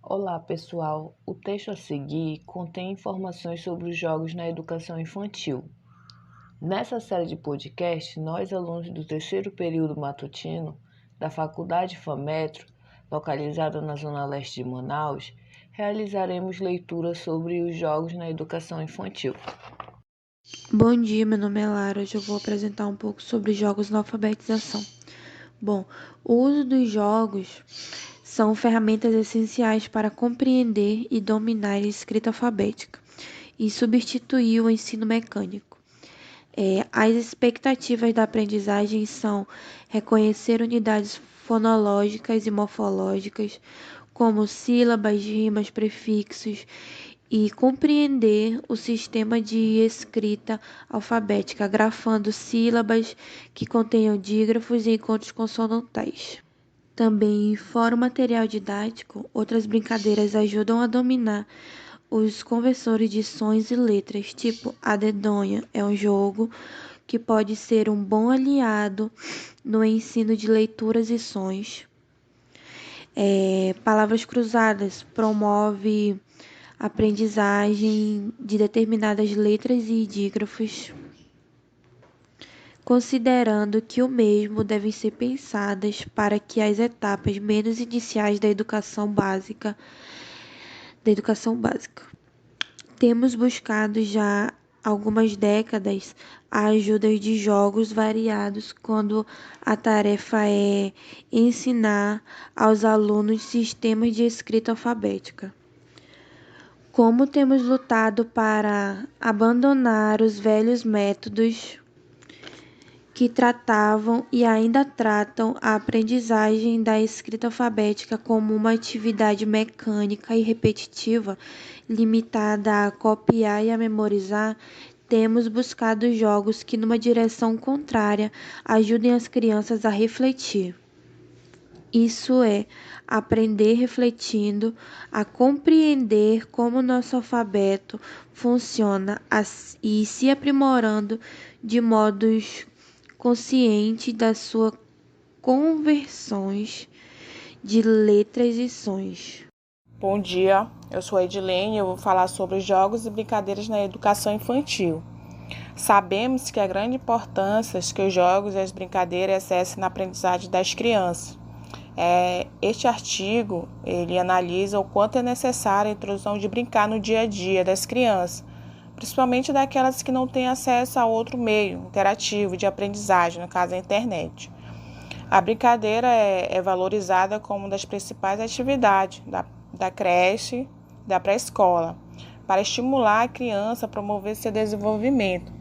Olá, pessoal. O texto a seguir contém informações sobre os jogos na educação infantil. Nessa série de podcast, nós, alunos do terceiro período matutino da Faculdade FAMetro, localizada na Zona Leste de Manaus, realizaremos leituras sobre os jogos na educação infantil. Bom dia, meu nome é Lara. Hoje eu vou apresentar um pouco sobre jogos na alfabetização. Bom, o uso dos jogos são ferramentas essenciais para compreender e dominar a escrita alfabética e substituir o ensino mecânico. As expectativas da aprendizagem são reconhecer unidades fonológicas e morfológicas, como sílabas, rimas, prefixos, e compreender o sistema de escrita alfabética, grafando sílabas que contenham dígrafos e encontros consonantais. Também, fora o material didático, outras brincadeiras ajudam a dominar os conversores de sons e letras, tipo a dedonha, é um jogo que pode ser um bom aliado no ensino de leituras e sons. Palavras cruzadas promove aprendizagem de determinadas letras e dígrafos, considerando que o mesmo devem ser pensadas para que as etapas menos iniciais da educação básica. Temos buscado já há algumas décadas a ajuda de jogos variados quando a tarefa é ensinar aos alunos sistemas de escrita alfabética. Como temos lutado para abandonar os velhos métodos que tratavam e ainda tratam a aprendizagem da escrita alfabética como uma atividade mecânica e repetitiva, limitada a copiar e a memorizar, temos buscado jogos que, numa direção contrária, ajudem as crianças a refletir. Isso é, aprender refletindo, a compreender como o nosso alfabeto funciona e se aprimorando de modos conscientes das suas conversões de letras e sons. Bom dia, eu sou a Edilene e eu vou falar sobre jogos e brincadeiras na educação infantil. Sabemos que a grande importância que os jogos e as brincadeiras exercem na aprendizagem das crianças. Este artigo ele analisa o quanto é necessária a introdução de brincar no dia a dia das crianças, principalmente daquelas que não têm acesso a outro meio interativo de aprendizagem, no caso a internet. A brincadeira é valorizada como uma das principais atividades da creche, da pré-escola, para estimular a criança a promover seu desenvolvimento.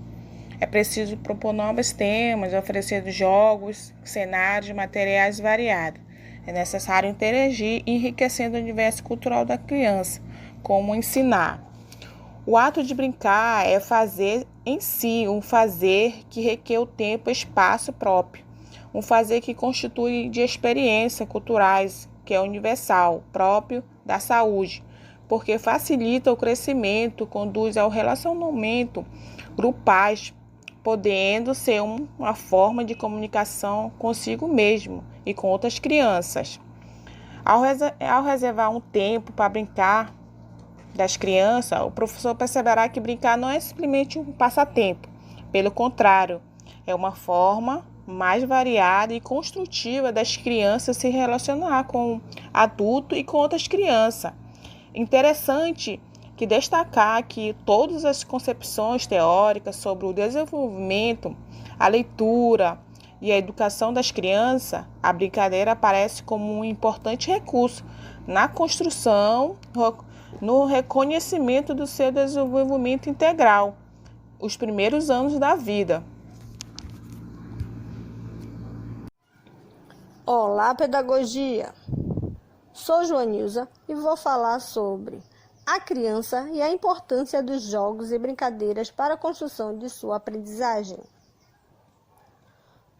É preciso propor novos temas, oferecer jogos, cenários, materiais variados. É necessário interagir, enriquecendo o universo cultural da criança, como ensinar. O ato de brincar é fazer em si, um fazer que requer o tempo e espaço próprio. Um fazer que constitui de experiências culturais, que é universal, próprio da saúde, porque facilita o crescimento, conduz ao relacionamento grupais, podendo ser uma forma de comunicação consigo mesmo e com outras crianças. Ao reservar um tempo para brincar das crianças, o professor perceberá que brincar não é simplesmente um passatempo. Pelo contrário, é uma forma mais variada e construtiva das crianças se relacionar com adultos e com outras crianças. Interessante que destacar que todas as concepções teóricas sobre o desenvolvimento, a leitura e a educação das crianças, a brincadeira aparece como um importante recurso na construção, no reconhecimento do seu desenvolvimento integral, os primeiros anos da vida. Olá, pedagogia! Sou Joanilza e vou falar sobre a criança e a importância dos jogos e brincadeiras para a construção de sua aprendizagem.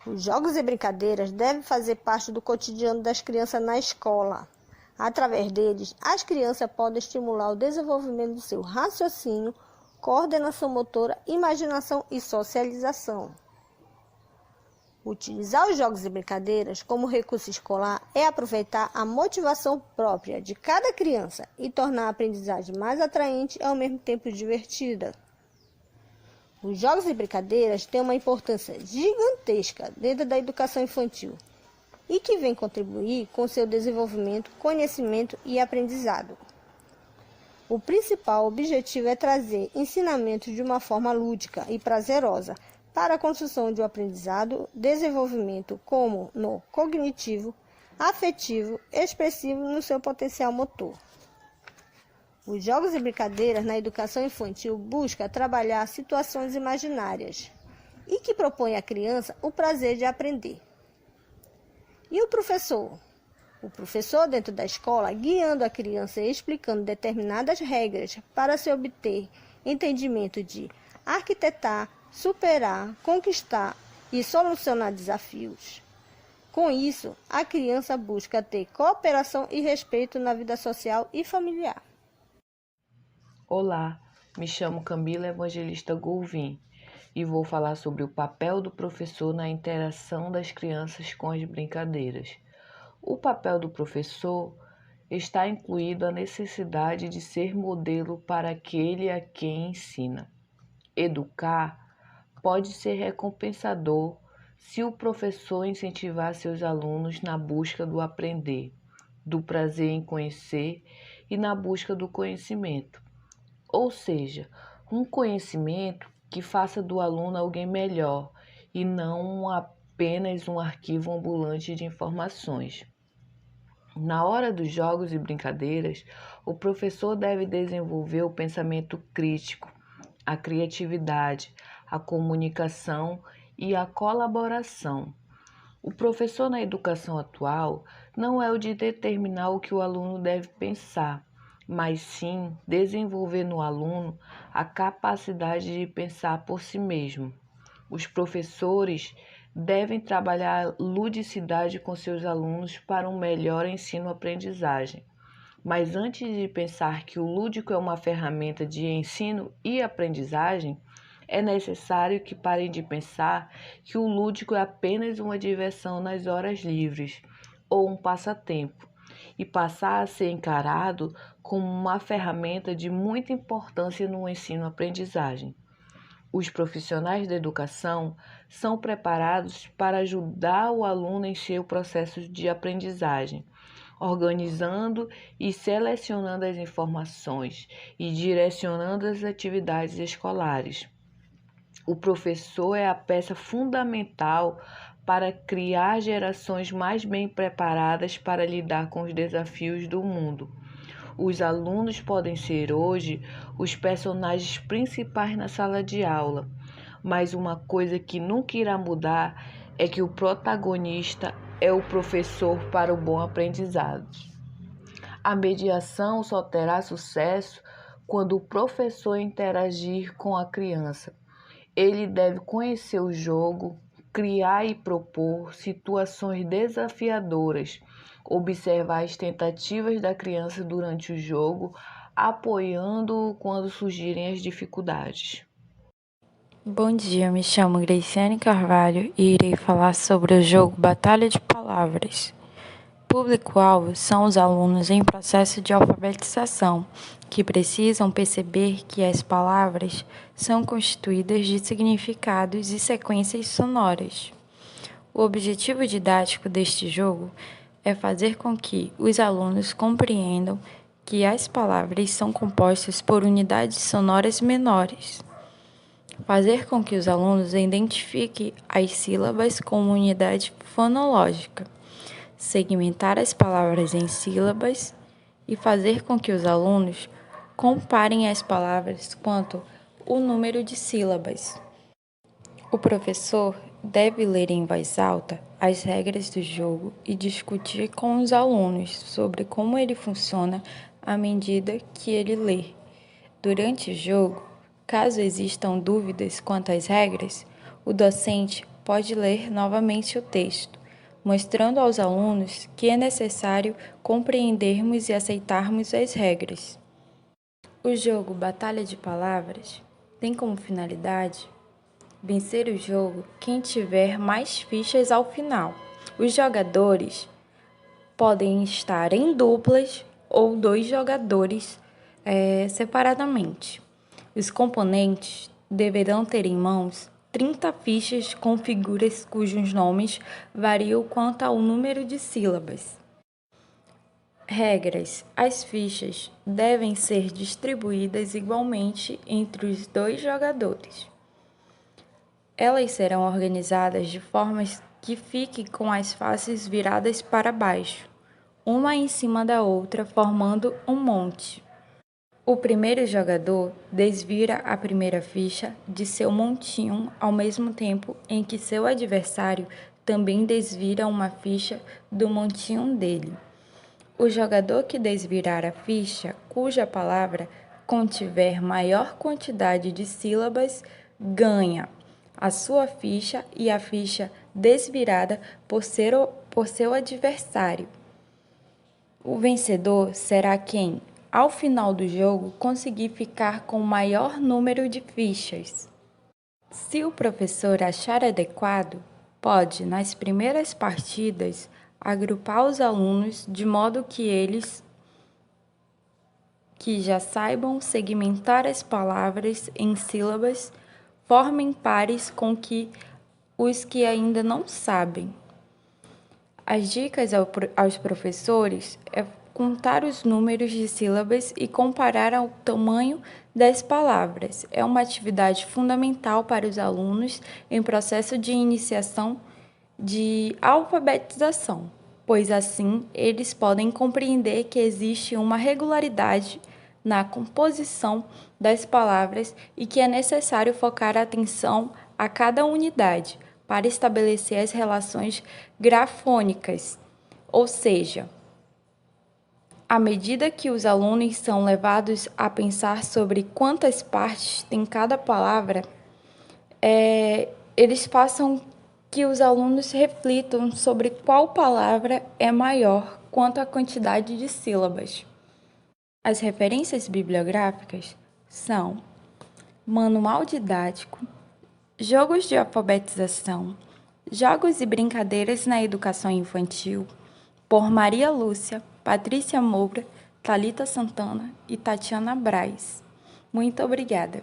Os jogos e brincadeiras devem fazer parte do cotidiano das crianças na escola. Através deles, as crianças podem estimular o desenvolvimento do seu raciocínio, coordenação motora, imaginação e socialização. Utilizar os jogos e brincadeiras como recurso escolar é aproveitar a motivação própria de cada criança e tornar a aprendizagem mais atraente e ao mesmo tempo divertida. Os jogos e brincadeiras têm uma importância gigantesca dentro da educação infantil e que vem contribuir com seu desenvolvimento, conhecimento e aprendizado. O principal objetivo é trazer ensinamentos de uma forma lúdica e prazerosa para a construção de um aprendizado, desenvolvimento como no cognitivo, afetivo, expressivo no seu potencial motor. Os jogos e brincadeiras na educação infantil buscam trabalhar situações imaginárias e que propõem à criança o prazer de aprender. E o professor? O professor dentro da escola, guiando a criança e explicando determinadas regras para se obter entendimento de arquitetar, superar, conquistar e solucionar desafios. Com isso, a criança busca ter cooperação e respeito na vida social e familiar. Olá, me chamo Camila Evangelista Gouvin e vou falar sobre o papel do professor na interação das crianças com as brincadeiras. O papel do professor está incluído a necessidade de ser modelo para aquele a quem ensina. Educar pode ser recompensador se o professor incentivar seus alunos na busca do aprender, do prazer em conhecer e na busca do conhecimento. Ou seja, um conhecimento que faça do aluno alguém melhor e não apenas um arquivo ambulante de informações. Na hora dos jogos e brincadeiras, o professor deve desenvolver o pensamento crítico, a criatividade, a comunicação e a colaboração. O professor na educação atual não é o de determinar o que o aluno deve pensar, mas sim desenvolver no aluno a capacidade de pensar por si mesmo. Os professores devem trabalhar a ludicidade com seus alunos para um melhor ensino-aprendizagem. Mas antes de pensar que o lúdico é uma ferramenta de ensino e aprendizagem, é necessário que parem de pensar que o lúdico é apenas uma diversão nas horas livres ou um passatempo, e passar a ser encarado como uma ferramenta de muita importância no ensino-aprendizagem. Os profissionais da educação são preparados para ajudar o aluno em seu processo de aprendizagem, organizando e selecionando as informações e direcionando as atividades escolares. O professor é a peça fundamental para criar gerações mais bem preparadas para lidar com os desafios do mundo. Os alunos podem ser hoje os personagens principais na sala de aula, mas uma coisa que nunca irá mudar é que o protagonista é o professor para o bom aprendizado. A mediação só terá sucesso quando o professor interagir com a criança. Ele deve conhecer o jogo, criar e propor situações desafiadoras, observar as tentativas da criança durante o jogo, apoiando-o quando surgirem as dificuldades. Bom dia, me chamo Graciane Carvalho e irei falar sobre o jogo Batalha de Palavras. Público-alvo são os alunos em processo de alfabetização, que precisam perceber que as palavras são constituídas de significados e sequências sonoras. O objetivo didático deste jogo é fazer com que os alunos compreendam que as palavras são compostas por unidades sonoras menores. Fazer com que os alunos identifiquem as sílabas como unidade fonológica. Segmentar as palavras em sílabas e fazer com que os alunos comparem as palavras quanto ao número de sílabas. O professor deve ler em voz alta as regras do jogo e discutir com os alunos sobre como ele funciona à medida que ele lê. Durante o jogo, caso existam dúvidas quanto às regras, o docente pode ler novamente o texto, mostrando aos alunos que é necessário compreendermos e aceitarmos as regras. O jogo Batalha de Palavras tem como finalidade Vencer o jogo quem tiver mais fichas ao final. Os jogadores podem estar em duplas ou 2 jogadores separadamente. Os componentes deverão ter em mãos 30 fichas com figuras cujos nomes variam quanto ao número de sílabas. Regras: as fichas devem ser distribuídas igualmente entre os 2 jogadores. Elas serão organizadas de forma que fiquem com as faces viradas para baixo, uma em cima da outra, formando um monte. O primeiro jogador desvira a primeira ficha de seu montinho ao mesmo tempo em que seu adversário também desvira uma ficha do montinho dele. O jogador que desvirar a ficha cuja palavra contiver maior quantidade de sílabas ganha a sua ficha e a ficha desvirada por seu adversário. O vencedor será quem, ao final do jogo, conseguir ficar com o maior número de fichas. Se o professor achar adequado, pode, nas primeiras partidas, agrupar os alunos de modo que eles que já saibam segmentar as palavras em sílabas formem pares com os que ainda não sabem. As dicas aos professores é contar os números de sílabas e comparar ao tamanho das palavras. É uma atividade fundamental para os alunos em processo de iniciação de alfabetização, pois assim eles podem compreender que existe uma regularidade na composição das palavras e que é necessário focar a atenção a cada unidade para estabelecer as relações grafônicas, ou seja, à medida que os alunos são levados a pensar sobre quantas partes tem cada palavra, eles façam que os alunos reflitam sobre qual palavra é maior quanto à quantidade de sílabas. As referências bibliográficas são Manual Didático, Jogos de Alfabetização, Jogos e Brincadeiras na Educação Infantil, por Maria Lúcia, Patrícia Moura, Thalita Santana e Tatiana Braz. Muito obrigada.